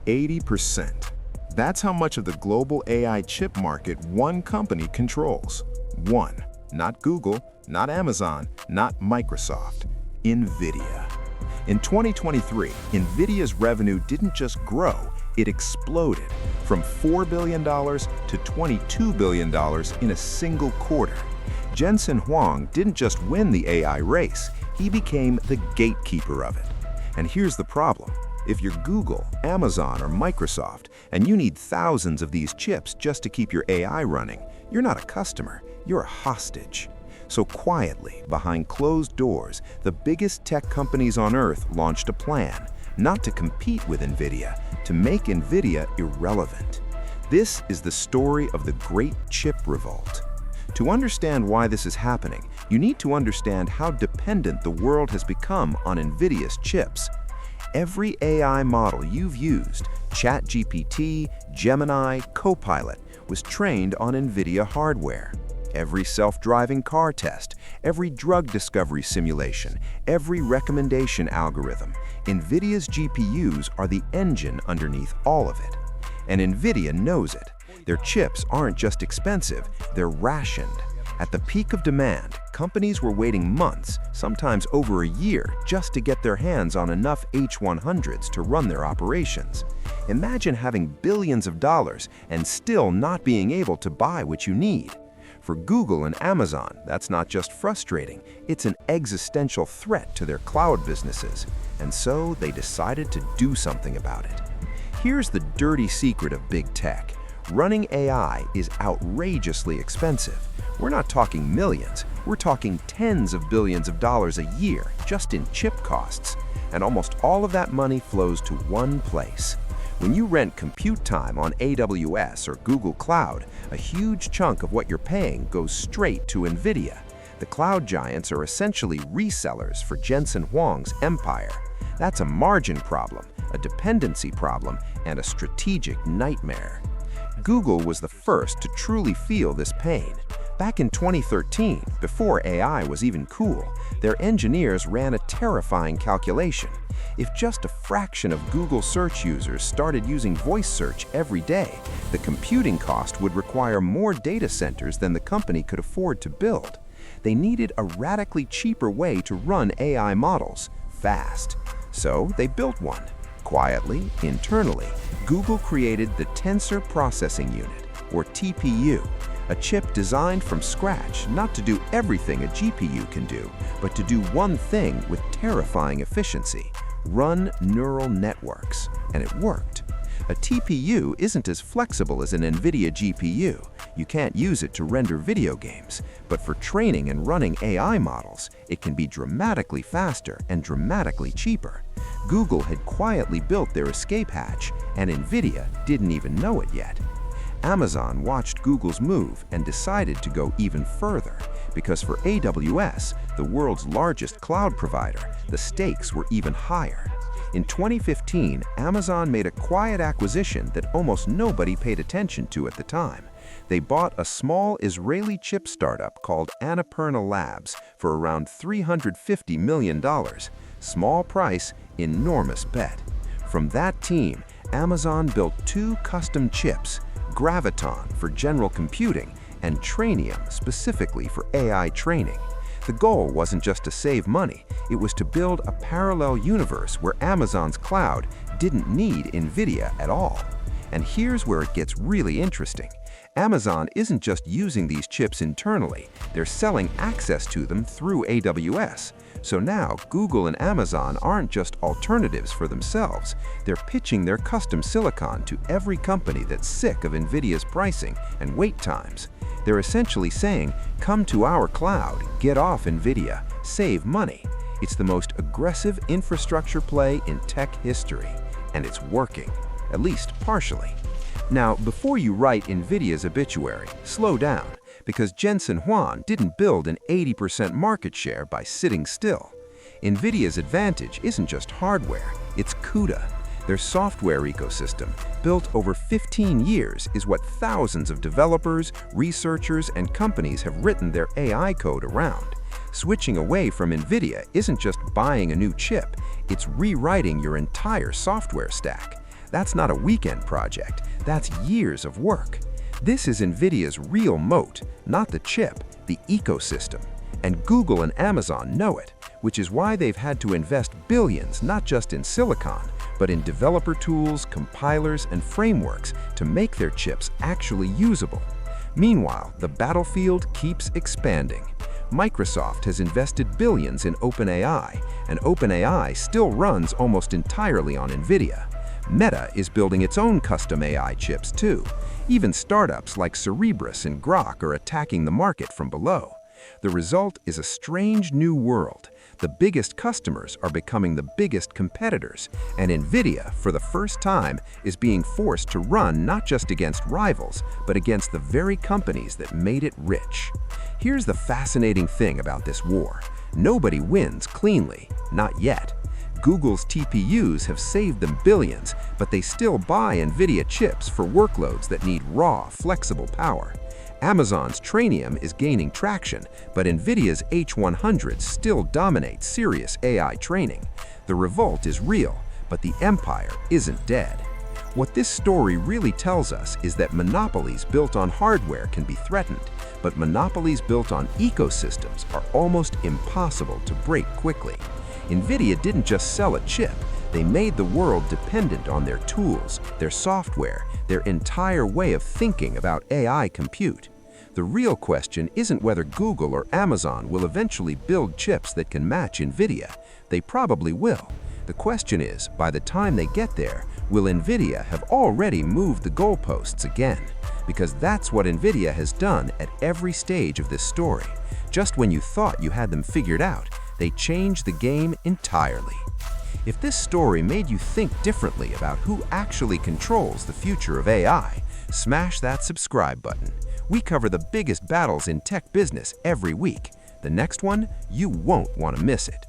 80%. That's how much of the global AI chip market one company controls. One. Not Google, not Amazon, not Microsoft. Nvidia. In 2023, Nvidia's revenue didn't just grow, it exploded from $4 billion to $22 billion in a single quarter. Jensen Huang didn't just win the AI race, he became the gatekeeper of it. And here's the problem. If you're Google, Amazon, or Microsoft, and you need thousands of these chips just to keep your AI running, you're not a customer, you're a hostage. So quietly, behind closed doors, the biggest tech companies on Earth launched a plan, not to compete with Nvidia, to make Nvidia irrelevant. This is the story of the Great Chip Revolt. To understand why this is happening, you need to understand how dependent the world has become on Nvidia's chips. Every AI model you've used, ChatGPT, Gemini, Copilot, was trained on Nvidia hardware. Every self-driving car test, every drug discovery simulation, every recommendation algorithm, Nvidia's GPUs are the engine underneath all of it. And Nvidia knows it. Their chips aren't just expensive, they're rationed. At the peak of demand, companies were waiting months, sometimes over a year, just to get their hands on enough H100s to run their operations. Imagine having billions of dollars and still not being able to buy what you need. For Google and Amazon, that's not just frustrating, it's an existential threat to their cloud businesses. And so they decided to do something about it. Here's the dirty secret of big tech. Running AI is outrageously expensive. We're not talking millions, we're talking tens of billions of dollars a year just in chip costs. And almost all of that money flows to one place. When you rent compute time on AWS or Google Cloud, a huge chunk of what you're paying goes straight to Nvidia. The cloud giants are essentially resellers for Jensen Huang's empire. That's a margin problem, a dependency problem, and a strategic nightmare. Google was the first to truly feel this pain. Back in 2013, before AI was even cool, their engineers ran a terrifying calculation. If just a fraction of Google search users started using voice search every day, the computing cost would require more data centers than the company could afford to build. They needed a radically cheaper way to run AI models, fast. So they built one. Quietly, internally, Google created the Tensor Processing Unit, or TPU, a chip designed from scratch not to do everything a GPU can do, but to do one thing with terrifying efficiency: run neural networks. And it worked. A TPU isn't as flexible as an Nvidia GPU. You can't use it to render video games, but for training and running AI models, it can be dramatically faster and dramatically cheaper. Google had quietly built their escape hatch, and Nvidia didn't even know it yet. Amazon watched Google's move and decided to go even further, because for AWS, the world's largest cloud provider, the stakes were even higher. In 2015, Amazon made a quiet acquisition that almost nobody paid attention to at the time. They bought a small Israeli chip startup called Annapurna Labs for around $350 million. Small price, enormous bet. From that team, Amazon built two custom chips, Graviton for general computing and Trainium specifically for AI training. The goal wasn't just to save money, it was to build a parallel universe where Amazon's cloud didn't need Nvidia at all. And here's where it gets really interesting. Amazon isn't just using these chips internally, they're selling access to them through AWS. So now Google and Amazon aren't just alternatives for themselves, they're pitching their custom silicon to every company that's sick of Nvidia's pricing and wait times. They're essentially saying, come to our cloud, get off Nvidia, save money. It's the most aggressive infrastructure play in tech history, and it's working, at least partially. Now, before you write Nvidia's obituary, slow down, because Jensen Huang didn't build an 80% market share by sitting still. Nvidia's advantage isn't just hardware, it's CUDA. Their software ecosystem, built over 15 years, is what thousands of developers, researchers, and companies have written their AI code around. Switching away from Nvidia isn't just buying a new chip, it's rewriting your entire software stack. That's not a weekend project, that's years of work. This is Nvidia's real moat, not the chip, the ecosystem. And Google and Amazon know it, which is why they've had to invest billions not just in silicon, but in developer tools, compilers, and frameworks to make their chips actually usable. Meanwhile, the battlefield keeps expanding. Microsoft has invested billions in OpenAI, and OpenAI still runs almost entirely on Nvidia. Meta is building its own custom AI chips too. Even startups like Cerebras and Grok are attacking the market from below. The result is a strange new world. The biggest customers are becoming the biggest competitors, and Nvidia, for the first time, is being forced to run not just against rivals, but against the very companies that made it rich. Here's the fascinating thing about this war. Nobody wins cleanly, not yet. Google's TPUs have saved them billions, but they still buy Nvidia chips for workloads that need raw, flexible power. Amazon's Trainium is gaining traction, but Nvidia's H100 still dominates serious AI training. The revolt is real, but the empire isn't dead. What this story really tells us is that monopolies built on hardware can be threatened, but monopolies built on ecosystems are almost impossible to break quickly. Nvidia didn't just sell a chip, they made the world dependent on their tools, their software, their entire way of thinking about AI compute. The real question isn't whether Google or Amazon will eventually build chips that can match Nvidia. They probably will. The question is, by the time they get there, will Nvidia have already moved the goalposts again? Because that's what Nvidia has done at every stage of this story. Just when you thought you had them figured out, they changed the game entirely. If this story made you think differently about who actually controls the future of AI, smash that subscribe button. We cover the biggest battles in tech business every week. The next one, you won't want to miss it.